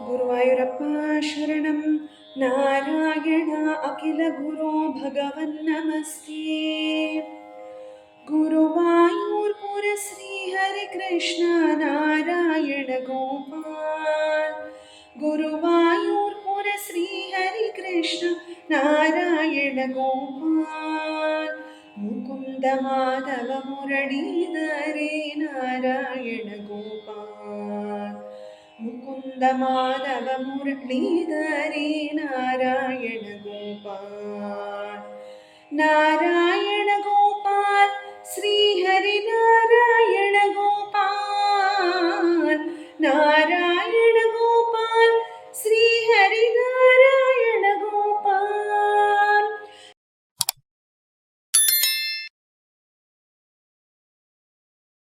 ಗುರುವಾಯೂರಪ್ಪ ಶರಣಂ ನಾರಾಯಣ ಅಖಿಲ ಗುರೋ ಭಗವನ್ ನಮಸ್ತೆ. ಗುರುವಾಯೂರ್ಪುರ ಶ್ರೀ ಹರಿ ಕೃಷ್ಣ ನಾರಾಯಣ ಗೋಪಾಲ್. ಗುರುವಾಯೂರ್ಪುರ ಶ್ರೀ ಹರಿ ಕೃಷ್ಣ ನಾರಾಯಣ ಗೋಪಾಲ್. ಮುಕುಂದ ಮಾಧವ ಮುರಳೀಧರೇ ನಾರಾಯಣ ಗೋಪಾಲ್. ಮುಕುಂದ ಮಾಧವ ಮುರಳೀಧರೇ ನಾರಾಯಣ ಗೋಪಾಲ್. ನಾರಾಯಣ ಗೋಪಾಲ್ ಶ್ರೀ ಹರಿ